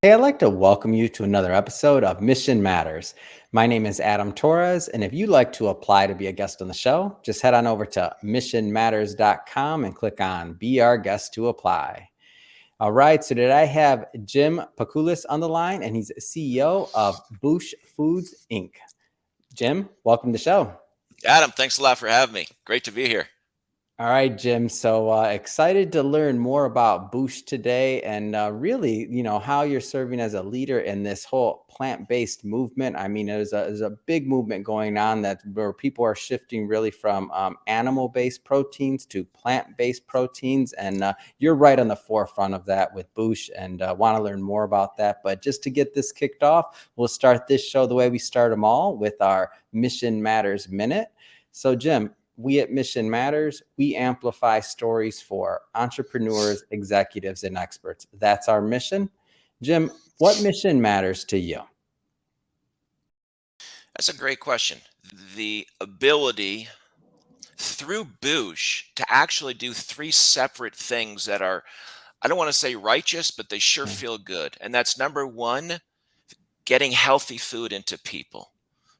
Hey, I'd like to welcome you to another episode of Mission Matters. My name is Adam Torres, and if you'd like to apply to be a guest on the show, just head on over to missionmatters.com and click on Be Our Guest to apply. All right, so today I have Jim Pakulis on the line, and he's CEO of Boosh Foods Inc. Jim, welcome to the show. Adam, thanks a lot for having me. Great to be here. All right, Jim. So excited to learn more about Boosh today and really, how you're serving as a leader in this whole plant-based movement. I mean, there's a big movement going on where people are shifting really from animal-based proteins to plant-based proteins. And you're right on the forefront of that with Boosh and want to learn more about that. But just to get this kicked off, we'll start this show the way we start them all with our Mission Matters Minute. So, Jim, we at Mission Matters, we amplify stories for entrepreneurs, executives, and experts. That's our mission. Jim, what mission matters to you? That's a great question. The ability through Boosh to actually do three separate things that are, I don't want to say righteous, but they sure feel good. And that's number one, getting healthy food into people.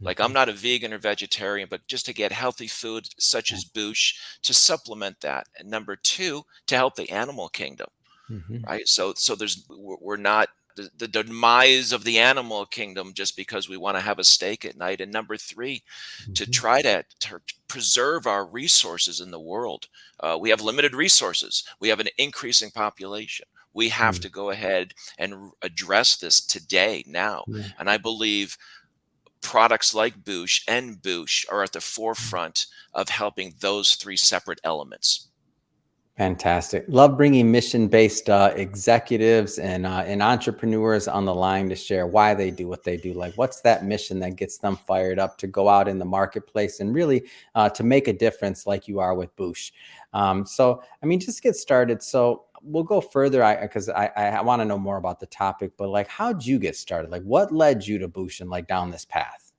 Like I'm not a vegan or vegetarian, but just to get healthy food such as Boosh to supplement that. And number two, to help the animal kingdom, right? So we're not the demise of the animal kingdom just because we want to have a steak at night. And number three, to try to preserve our resources in the world. We have limited resources. We have an increasing population. We have to go ahead and address this today, now. And I believe products like Boosh and Boosh are at the forefront of helping those three separate elements. Fantastic. Love bringing mission-based executives and entrepreneurs on the line to share why they do what they do. Like, what's that mission that gets them fired up to go out in the marketplace and really to make a difference like you are with Boosh. So, I mean, just get started. So we'll go further because I want to know more about the topic, but like, how'd you get started? Like, what led you to Boosh and like down this path?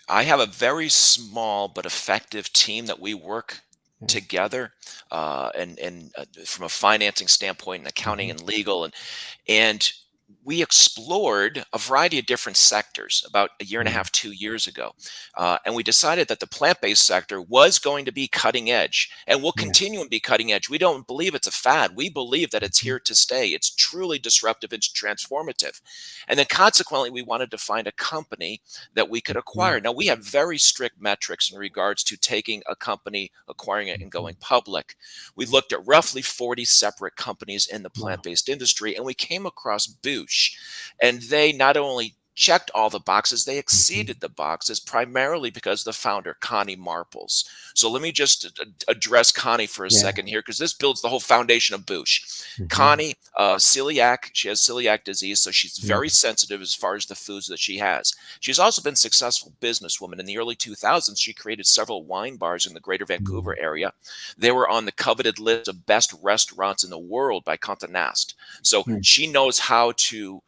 I have a very small but effective team that we work together, and from a financing standpoint and accounting and legal, and we explored a variety of different sectors about a year and a half, 2 years ago. And we decided that the plant-based sector was going to be cutting edge and will continue to be cutting edge. We don't believe it's a fad. We believe that it's here to stay. It's truly disruptive. It's transformative. And then consequently, we wanted to find a company that we could acquire. Now, we have very strict metrics in regards to taking a company, acquiring it, and going public. We looked at roughly 40 separate companies in the plant-based industry, and we came across Boosh. And they not only checked all the boxes, they exceeded the boxes, primarily because of the founder, Connie Marples. So let me just address Connie for a second here, because this builds the whole foundation of Boosh. Connie, celiac, she has celiac disease, so she's very sensitive as far as the foods that she has. She's also been a successful businesswoman. In the early 2000s, she created several wine bars in the greater Vancouver area. They were on the coveted list of best restaurants in the world by Condé Nast. So she knows how to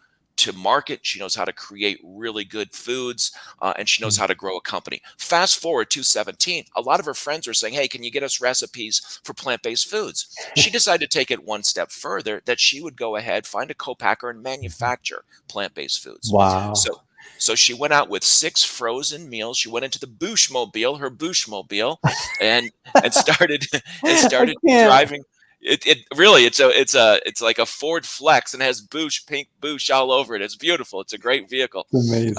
market, she knows how to create really good foods, and she knows how to grow a company. Fast forward to 2017, a lot of her friends are saying, hey, can you get us recipes for plant-based foods? She decided to take it one step further, that she would go ahead, find a co-packer, and manufacture plant-based foods. Wow. So she went out with 6 frozen meals. She went into the Booshmobile, her Booshmobile, and started driving. It really, it's like a Ford Flex, and it has Boosh, pink Boosh all over it. It's beautiful. It's a great vehicle. Amazing.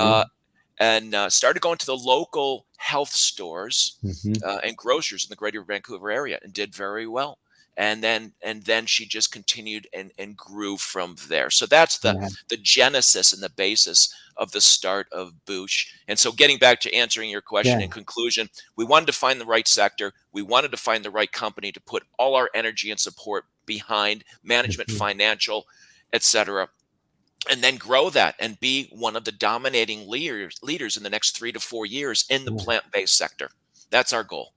And started going to the local health stores and grocers in the greater Vancouver area, and did very well. And then she just continued and grew from there. So that's the genesis and the basis of the start of Boosh. And so getting back to answering your question in conclusion, we wanted to find the right sector. We wanted to find the right company to put all our energy and support behind, management, financial, etc., and then grow that and be one of the dominating leaders in the next 3 to 4 years in the plant-based sector. That's our goal.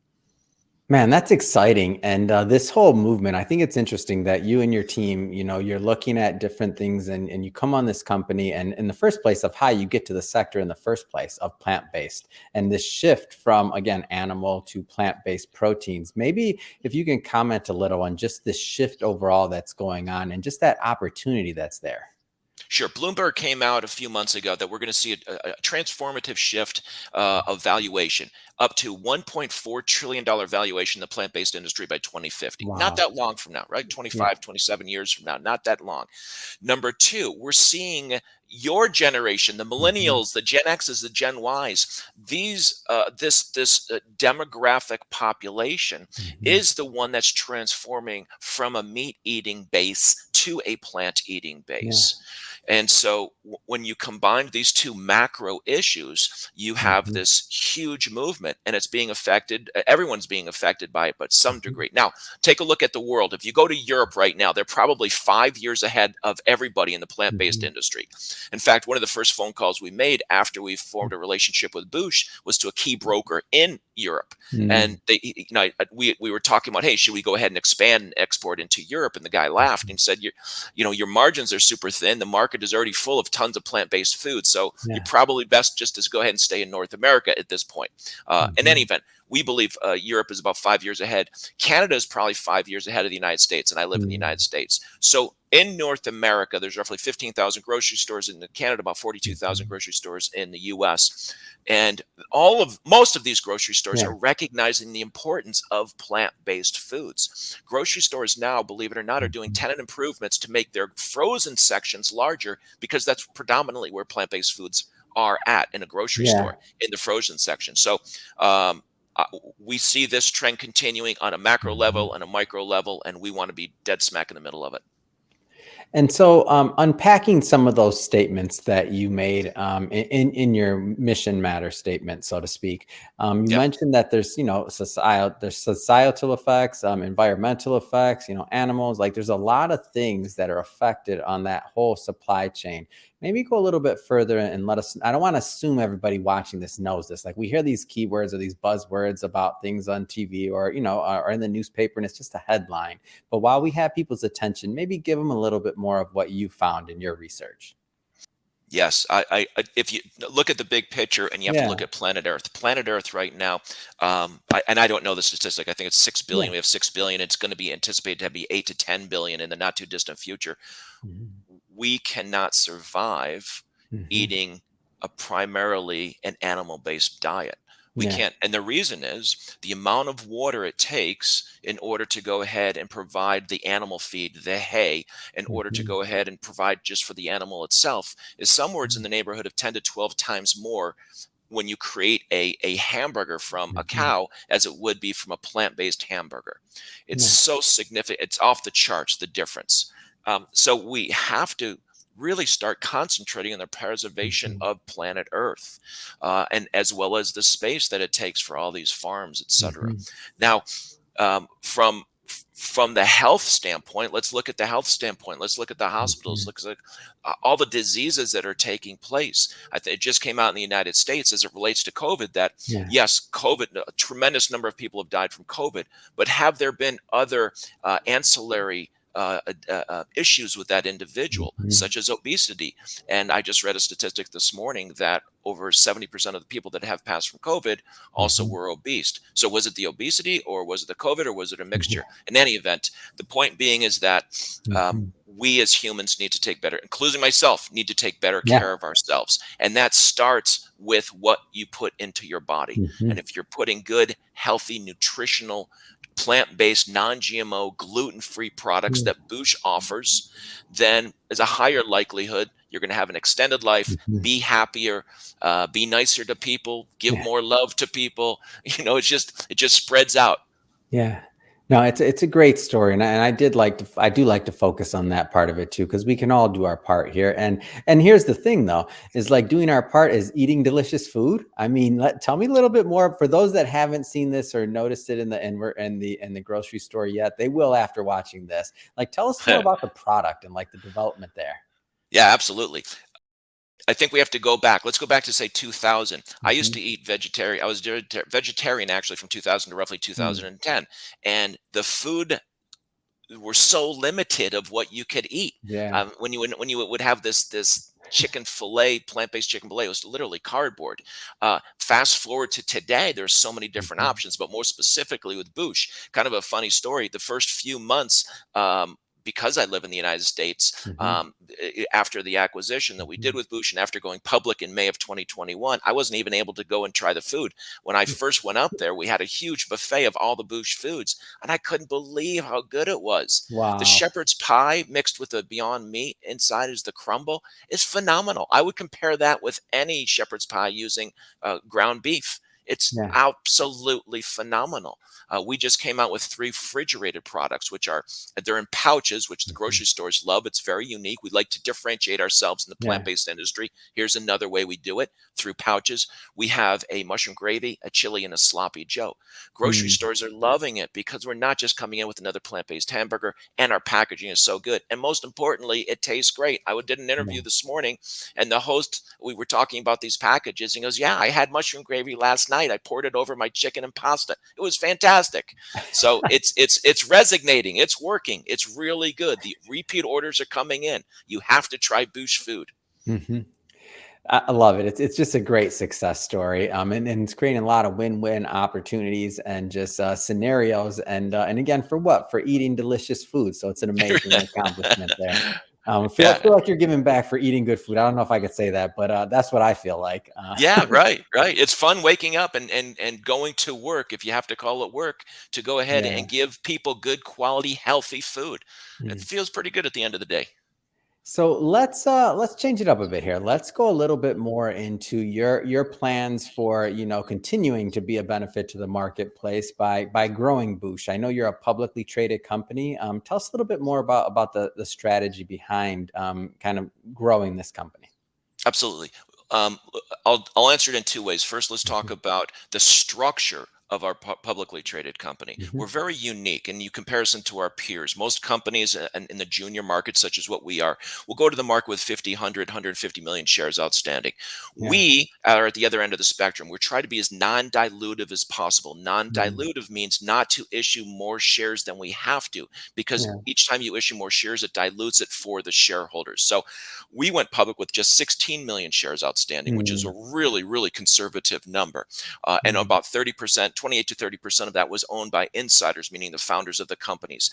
Man, that's exciting. And this whole movement, I think it's interesting that you and your team, you're looking at different things and you come on this company and in the first place of how you get to the sector in the first place of plant-based and this shift from, again, animal to plant-based proteins. Maybe if you can comment a little on just this shift overall that's going on and just that opportunity that's there. Sure. Bloomberg came out a few months ago that we're going to see a transformative shift of valuation up to $1.4 trillion valuation in the plant-based industry by 2050. Not Wow. that long from now, right? Yeah. 25, 27 years from now, not that long. Number two, we're seeing your generation, the Mhm. millennials, the Gen X's, the Gen Ys, this demographic population Mhm. is the one that's transforming from a meat eating base to a plant eating Yeah. base. And so when you combine these two macro issues, you have Mhm. this huge movement, and it's being affected. Everyone's being affected by it, but some Mhm. degree. Now, take a look at the world. If you go to Europe right now, they're probably 5 years ahead of everybody in the plant-based Mhm. industry. In fact, one of the first phone calls we made after we formed a relationship with Boosh was to a key broker in Europe. And Mhm. they, we were talking about, hey, should we go ahead and expand and export into Europe? And the guy laughed and said, your margins are super thin. The market is already full of tons of plant-based food. So you're Yeah. probably best just to go ahead and stay in North America at this point. In any Mhm. event, we believe Europe is about 5 years ahead. Canada is probably 5 years ahead of the United States, and I live in the United Mhm. States. So in North America, there's roughly 15,000 grocery stores. In Canada, about 42,000 Mhm. grocery stores in the U.S. And most of these grocery stores Yeah. are recognizing the importance of plant-based foods. Grocery stores now, believe it or not, are doing Mhm. tenant improvements to make their frozen sections larger because that's predominantly where plant-based foods are at in a grocery Yeah. store in the frozen section. So um, uh, we see this trend continuing on a macro Mhm. level and a micro level, and we want to be dead smack in the middle of it. And so, unpacking some of those statements that you made in your mission matter statement, so to speak, you Yep. mentioned that there's societal effects, environmental effects, animals. Like there's a lot of things that are affected on that whole supply chain. Maybe go a little bit further and let us. I don't want to assume everybody watching this knows this. Like we hear these keywords or these buzzwords about things on TV or or in the newspaper, and it's just a headline. But while we have people's attention, maybe give them a little bit more of what you found in your research. Yes, if you look at the big picture and you have to Yeah. look at planet Earth, planet Earth right now, and I don't know the statistic. I think it's 6 billion. Yeah. We have 6 billion. It's going to be anticipated to be 8 to 10 billion in the not too distant future. Mhm. We cannot survive Mhm. eating a primarily an animal-based diet. We Yeah. can't, and the reason is the amount of water it takes in order to go ahead and provide the animal feed, the hay, in order to Mhm. go ahead and provide just for the animal itself is somewhere in Mhm. the neighborhood of 10 to 12 times more when you create a hamburger from a Mhm. cow as it would be from a plant-based hamburger. It's Yeah. so significant. It's off the charts, the difference. So we have to really start concentrating on the preservation Mhm. of planet Earth, and as well as the space that it takes for all these farms, etc. Mhm. Now, from the health standpoint, let's look at the health standpoint. Let's look at the hospitals. Mhm. Look at all the diseases that are taking place. It just came out in the United States as it relates to COVID that Yeah. yes, COVID, a tremendous number of people have died from COVID, but have there been other ancillary issues with that individual, Mhm. such as obesity? And I just read a statistic this morning that over 70% of the people that have passed from COVID also Mhm. were obese. So was it the obesity or was it the COVID or was it a mixture? Yeah. In any event, the point being is that Mhm. we as humans need to take better, including myself, need to take better Yeah. care of ourselves. And that starts with what you put into your body. And Mhm. if you're putting good, healthy, nutritional, plant-based, non-GMO, gluten-free products Yeah. that Boosh offers, then there's a higher likelihood you're going to have an extended life, Mhm. be happier, be nicer to people, give Yeah. more love to people. It just spreads out. Yeah. No, it's a great story, and I do like to focus on that part of it too, because we can all do our part here. And here's the thing, though, is like doing our part is eating delicious food. I mean, tell me a little bit more for those that haven't seen this or noticed it in the grocery store yet. They will after watching this. Like, tell us more about the product and like the development there. Yeah, absolutely. I think we have to go back. Let's go back to say 2000. I used Mhm. to eat vegetarian. I was vegetarian actually from 2000 to roughly Mm. 2010, and the food were so limited of what you could eat. Yeah. When you would have this chicken fillet, plant-based chicken fillet, it was literally cardboard. Fast forward to today, there's so many different Mhm. options, but more specifically with Boosh, kind of a funny story. The first few months, because I live in the United States, Hmm. after the acquisition that we did Hmm. with Boosh and after going public in May of 2021, I wasn't even able to go and try the food. When I first went up there, we had a huge buffet of all the Boosh foods, and I couldn't believe how good it was. The Wow. shepherd's pie mixed with the Beyond Meat inside is the crumble is phenomenal. I would compare that with any shepherd's pie using ground beef. It's Yeah. absolutely phenomenal. We just came out with 3 refrigerated products, which are they're in pouches, which the Mhm. grocery stores love. It's very unique. We like to differentiate ourselves in the Yeah. plant-based industry. Here's another way we do it through pouches. We have a mushroom gravy, a chili, and a sloppy Joe. Grocery Mm. stores are loving it because we're not just coming in with another plant-based hamburger, and our packaging is so good. And most importantly, it tastes great. I did an Yeah. interview this morning, and the host, we were talking about these packages, and he goes, "Yeah, I had mushroom gravy last night. I poured it over my chicken and pasta. It was fantastic." So it's resonating. It's working. It's really good. The repeat orders are coming in. You have to try Boosh Food. Mhm. I love it. It's just a great success story, and it's creating a lot of win-win opportunities and just scenarios, and again, for what? For eating delicious food. So it's an amazing accomplishment there. Feel Yeah. like you're giving back for eating good food. I don't know if I could say that, but that's what I feel like. Yeah, right, right. It's fun waking up and going to work, if you have to call it work, to go ahead Yeah. and give people good quality, healthy food. It Mm. feels pretty good at the end of the day. So let's change it up a bit here. Let's go a little bit more into your plans for, continuing to be a benefit to the marketplace by growing Boosh. I know you're a publicly traded company. Tell us a little bit more about the strategy behind kind of growing this company. Absolutely. Um, I'll answer it in 2 ways. First, let's talk Mhm. about the structure of our publicly traded company. Mhm. We're very unique in comparison to our peers. Most companies in the junior market, such as what we are, will go to the market with 50, 100, 150 million shares outstanding. Yeah. We are at the other end of the spectrum. We're trying to be as non-dilutive as possible. Mm. Non-dilutive means not to issue more shares than we have to, because Yeah. each time you issue more shares, it dilutes it for the shareholders. So we went public with just 16 million shares outstanding, which is a Mm. really, really conservative number. And Mm. about 30%, 28 to 30% of that was owned by insiders, meaning the founders of the companies.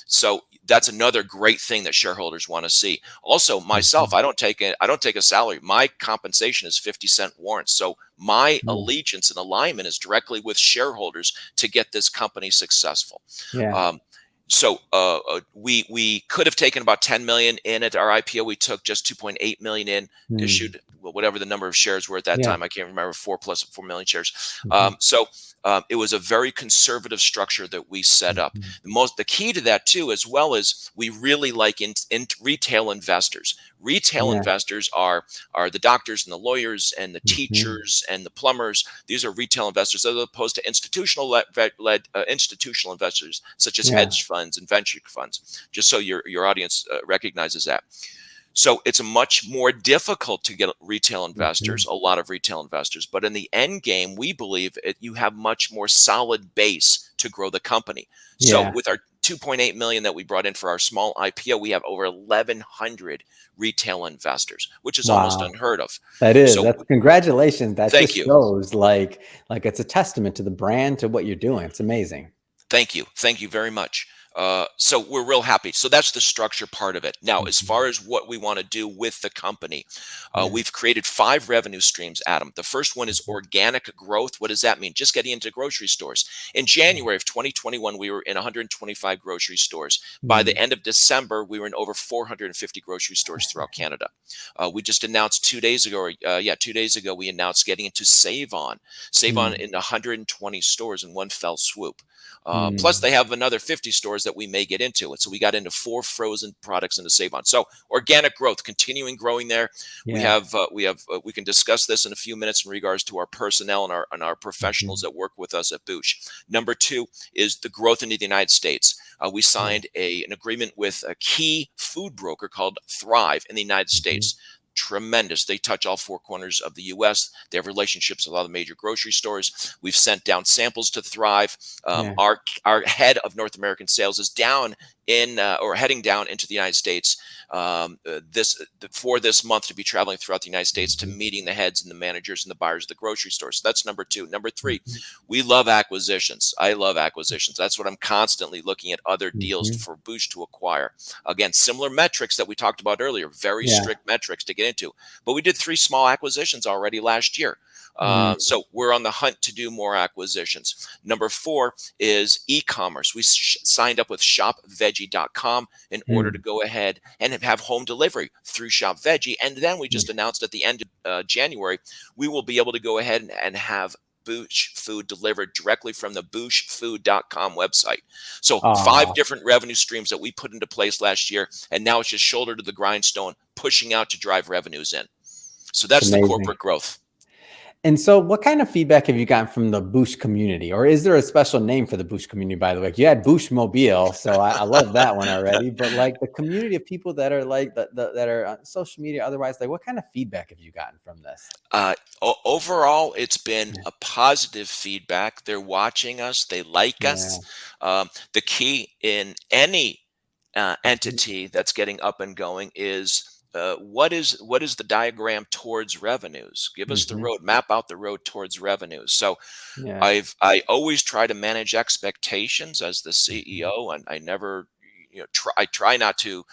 So that's another great thing that shareholders want to see. Also, myself, Mhm. I don't take a salary. My compensation is 50-cent warrants. So my Mm. allegiance and alignment is directly with shareholders to get this company successful. Yeah. Um, we could have taken about 10 million in at our IPO. We took just 2.8 million in, Mm. issued whatever the number of shares were at that Yeah. time. I can't remember, 4 million shares. Mhm. It was a very conservative structure that we set up. Mhm. The key to that too, as well as we really like in retail investors. Retail Yeah. investors are the doctors and the lawyers and the Mhm. teachers and the plumbers. These are retail investors as opposed to institutional led institutional investors such as Yeah. hedge funds and venture funds. Just so your audience recognizes that. So it's a much more difficult to get retail investors, Mhm. a lot of retail investors. But in the end game, we believe you have much more solid base to grow the company. So Yeah. with our 2.8 million that we brought in for our small IPO, we have over 1,100 retail investors, which is almost Wow. unheard of. That is. So That's congratulations. That thank just you. shows like it's a testament to the brand, to what you're doing. It's amazing. Thank you. Thank you very much. So we're real happy. So that's the structure part of it. Now, as Mhm. far as what we want to do with the company, Yeah. we've created 5 revenue streams, Adam. The first one is Mhm. organic growth. What does that mean? Just getting into grocery stores. In Yeah. January of 2021, we were in 125 grocery stores. By the Mm. end of December, we were in over 450 grocery stores throughout Canada. We just announced 2 days ago, 2 days ago, we announced getting into Save On. Save On Mm. in 120 stores in one fell swoop. Plus, Mm. they have another 50 stores that we may get into. And so we got into 4 frozen products into Save On. So organic growth, continuing growing there. Yeah. We can discuss this in a few minutes in regards to our personnel and our professionals Mhm. that work with us at Boosh. Number 2 is the growth into the United States. We Yeah. signed an agreement with a key food broker called Thrive in the United Mhm. States. tremendous. They touch all four corners of the U.S. They have relationships with all the major grocery stores. We've sent down samples to Thrive. Yeah. Our head of North American sales is down in or heading down into the United States for this month, to be traveling throughout the United States to meeting the heads and the managers and the buyers of the grocery store. So that's number two. Number three, we love acquisitions. I love acquisitions. That's what I'm constantly looking at, other deals for Boosh to acquire. Again, similar metrics that we talked about earlier, very strict metrics to get into. But we did 3 small acquisitions already last year. So we're on the hunt to do more acquisitions. Number 4 is e-commerce. We signed up with shopveggie.com in order to go ahead and have home delivery through Shop Veggie. And then we just announced at the end of January, we will be able to go ahead and have Boosh food delivered directly from the Booshfood.com website. So 5 different revenue streams that we put into place last year, and now it's just shoulder to the grindstone, pushing out to drive revenues in. So that's the corporate growth. And so what kind of feedback have you gotten from the Boosh community? Or is there a special name for the Boosh community, by the way? You had Boosh Mobile, so I love that one already. But like the community of people that are like that are on social media, otherwise, like what kind of feedback have you gotten from this? Overall, it's been a positive feedback. They're watching us. They like us. The key in any entity that's getting up and going is what is the diagram towards revenues? Give us the road, map out the road towards revenues. So I always try to manage expectations as the CEO, and I never, I try not to,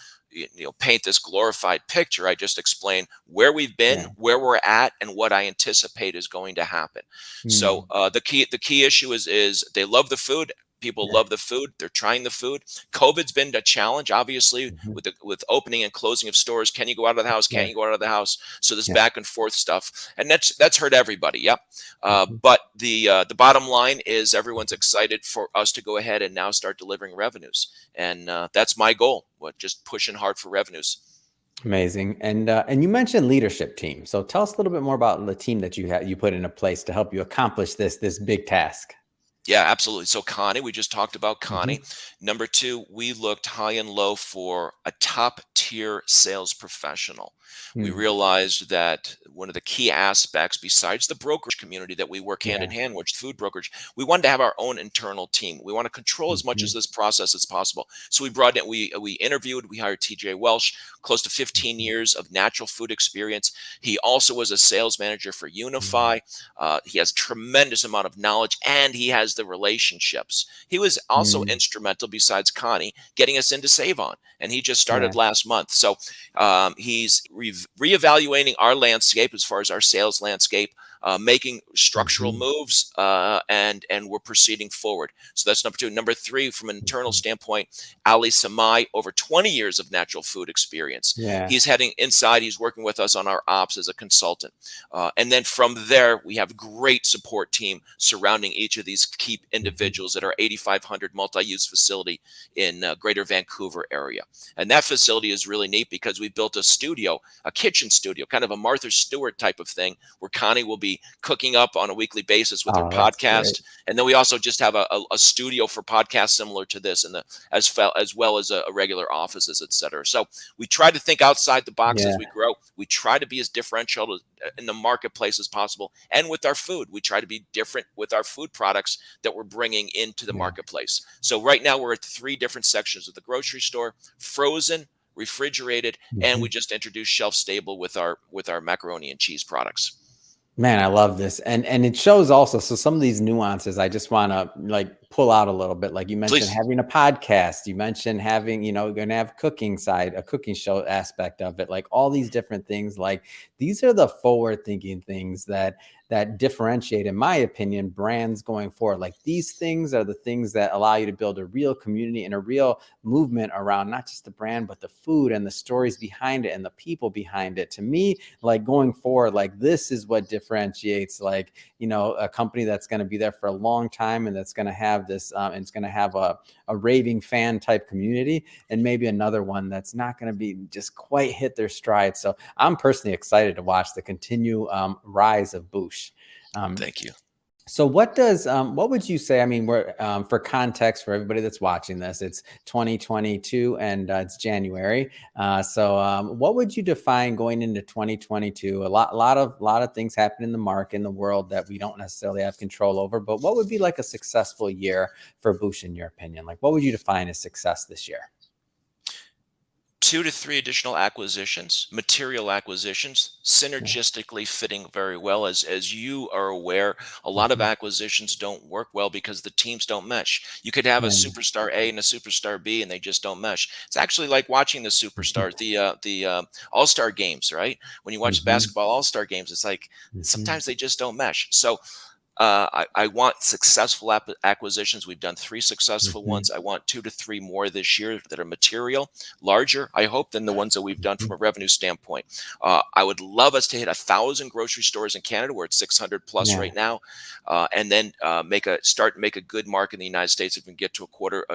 paint this glorified picture. I just explain where we've been, where we're at, and what I anticipate is going to happen. So the key issue is they love the food. People love the food. They're trying the food. COVID's been a challenge, obviously, with opening and closing of stores. Can you go out of the house? Can't you go out of the house? So this back and forth stuff, and that's hurt everybody. Yep. But the bottom line is everyone's excited for us to go ahead and now start delivering revenues, and that's my goal. Just pushing hard for revenues. Amazing. And you mentioned leadership team. So tell us a little bit more about the team that you put into place to help you accomplish this big task. Yeah, absolutely. So Connie, we just talked about Connie. Number 2, we looked high and low for a top tier sales professional. We realized that one of the key aspects, besides the brokerage community that we work hand in hand with, food brokerage, we wanted to have our own internal team. We want to control as much of this process as possible. So we brought in, we interviewed, we hired TJ Welsh, close to 15 years of natural food experience. He also was a sales manager for Unify. He has tremendous amount of knowledge, and he has the relationships. He was also instrumental, besides Connie, getting us into Save On, and he just started last month. So he's reevaluating our landscape as far as our sales landscape, making structural moves, and we're proceeding forward. So that's number 2. Number 3, from an internal standpoint, Ali Samai, over 20 years of natural food experience. He's heading inside. He's working with us on our ops as a consultant. And then from there, we have a great support team surrounding each of these key individuals at our 8,500 multi-use facility in Greater Vancouver area. And that facility is really neat because we built a studio, a kitchen studio, kind of a Martha Stewart type of thing, where Connie will be cooking up on a weekly basis with her podcast. And then we also just have a studio for podcasts similar to this, and as well as a regular offices, etc. So we try to think outside the box as we grow. We try to be as differential in the marketplace as possible. And with our food, we try to be different with our food products that we're bringing into the marketplace. So right now we're at 3 different sections of the grocery store: frozen, refrigerated, and we just introduced shelf stable with our macaroni and cheese products. Man, I love this. And it shows also. So some of these nuances, I just want to like pull out a little bit. Like you mentioned, having a podcast, you mentioned having, going to have cooking side, a cooking show aspect of it, like all these different things. Like these are the forward thinking things that differentiate, in my opinion, brands going forward. Like these things are the things that allow you to build a real community and a real movement around not just the brand, but the food and the stories behind it and the people behind it. To me, like going forward, like this is what differentiates, like, a company that's going to be there for a long time and that's going to have this, and it's going to have a raving fan type community, and maybe another one that's not going to be just quite hit their stride. So I'm personally excited to watch the continued rise of Boosh. Thank you. So what would you say? I mean, we're for context for everybody that's watching this, it's 2022 and it's January. What would you define going into 2022? A lot of things happen in the market in the world that we don't necessarily have control over. But what would be like a successful year for Boosh in your opinion? Like, what would you define as success this year? 2 to 3 additional acquisitions, material acquisitions, Yeah. synergistically fitting very well. As you are aware, a lot of Mhm. acquisitions don't work well because the teams don't mesh. You could have a Yeah. superstar A and a superstar B, and they just don't mesh. It's actually like watching the Mhm. superstars, the all-star games, right? When you watch the Mhm. basketball all-star games, it's like Mhm. sometimes they just don't mesh. So I want successful acquisitions. We've done 3 successful Mhm. ones. I want 2 to 3 more this year that are material, larger, I hope, than the ones that we've done from Mhm. a revenue standpoint. I would love us to hit 1,000 grocery stores in Canada. We're at 600 plus Yeah. right now, and then make a good mark in the United States. If we can get to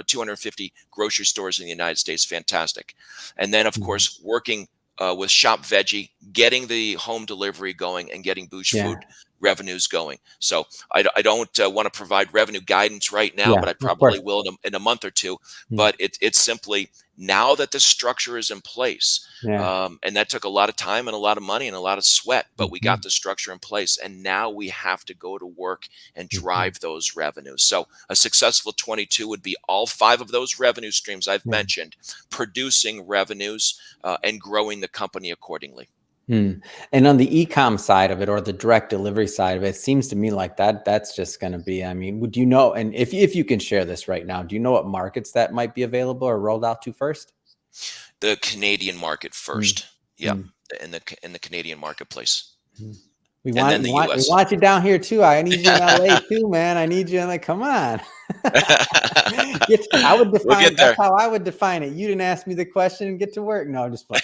250 grocery stores in the United States, fantastic. And then, of Mhm. course, working with Shop Veggie, getting the home delivery going, and getting Boosh Yeah. Food revenues going. So I don't want to provide revenue guidance right now, Yeah. but I Of course. probably will in a month or two. Mm. But it's simply now that the structure is in place, Yeah. and that took a lot of time and a lot of money and a lot of sweat, but we got Mhm. the structure in place, and now we have to go to work and Mhm. drive those revenues. So a successful 22 would be all 5 of those revenue streams I've Yeah. mentioned, producing revenues and growing the company accordingly. Hmm. And on the e-com side of it or the direct delivery side of it, it seems to me like that's just going to be, I mean, would you know, and if you can share this right now, do you know what markets that might be available or rolled out to first? The Canadian market Mm. first. Yeah, Mm. in the Canadian marketplace, Mm. We and want then we the want we US. want you down here too. I need you in LA too, man. I need you in like, come on. I would We'll define get that's there. how I would define it. You didn't ask me the question and get to work. No, just playing.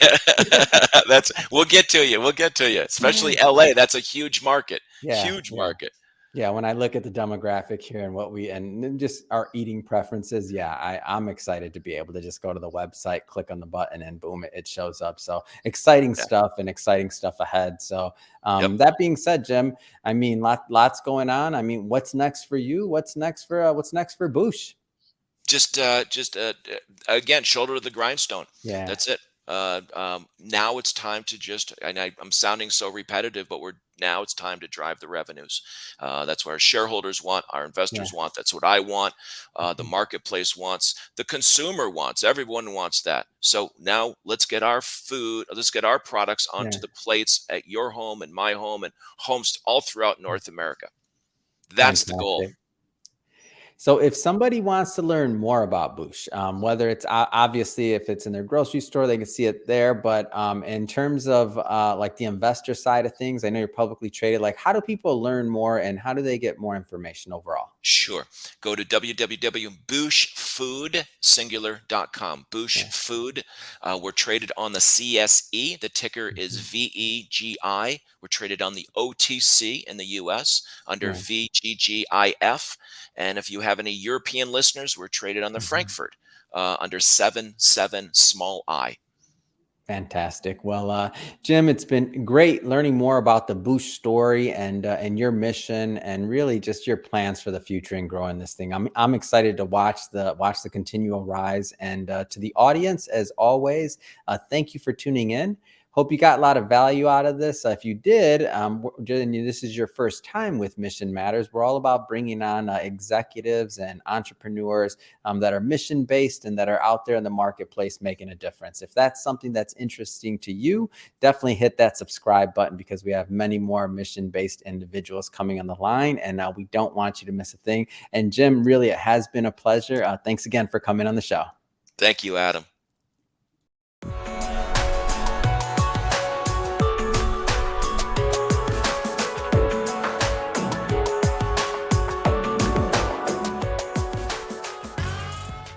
That's We'll get to you. We'll get to you. Especially LA. That's a huge market. Yeah, Huge yeah. market. Yeah, when I look at the demographic here and what we and then just our eating preferences, yeah, I'm excited to be able to just go to the website, click on the button, and boom, it shows up. So Yeah. exciting stuff ahead. So Yep. that being said, Jim, I mean, lots going on. I mean, what's next for you? What's next for Boosh? Just again, shoulder to the grindstone. Yeah, That's it. Now it's time to just, and I'm sounding so repetitive, but now it's time to drive the revenues. That's what our shareholders want, our yeah. investors want. That's what I want. The Mhm. marketplace wants, the consumer wants, everyone wants that. So now let's get our products onto Yeah. the plates at your home and my home and homes all throughout North America. That's the goal. Fantastic. So if somebody wants to learn more about Boosh, whether it's obviously if it's in their grocery store, they can see it there. But in terms of like the investor side of things, I know you're publicly traded. Like, how do people learn more and how do they get more information overall? Sure. Go to www.booshfood.com. Boosh Yeah. Food. We're traded on the CSE. The ticker is Mhm. VEGI. We're traded on the OTC in the US under Yeah. VGGIF. And if you have any European listeners, we're traded on the Mhm. Frankfurt under 77 small I. Fantastic. Well, Jim, it's been great learning more about the Boosh story and your mission and really just your plans for the future and growing this thing. I'm excited to watch the continual rise. And to the audience, as always, thank you for tuning in. Hope you got a lot of value out of this. If you did, and this is your first time with Mission Matters, we're all about bringing on executives and entrepreneurs that are mission based and that are out there in the marketplace making a difference. If that's something that's interesting to you, definitely hit that subscribe button because we have many more mission based individuals coming on the line. And we don't want you to miss a thing. And Jim, really, it has been a pleasure. Thanks again for coming on the show. Thank you, Adam.